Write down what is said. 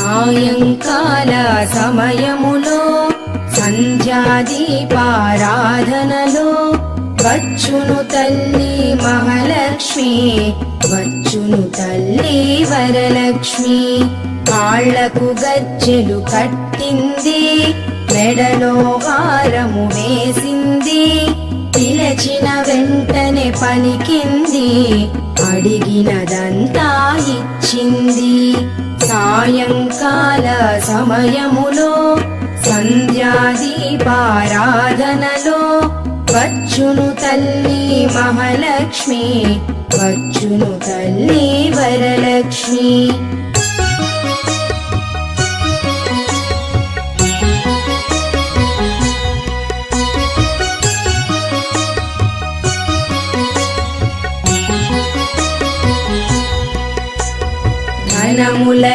సాయంకాల సమయములో సంధ్యాదీపారాధనలో వచ్చును తల్లి మహాలక్ష్మి, వచ్చును తల్లి వరలక్ష్మి. కాళ్లకు గజ్జెలు కట్టింది, మెడలో హారము వేసింది, పిలచిన వెంటనే పలికింది, అడిగినదంతా ఇచ్చింది. సాయంకాల సమయములో సంధ్యాదీపారాధనలో వచ్చును తల్లి మహాలక్ష్మి, వచ్చును తల్లి వరలక్ష్మి. ధనముల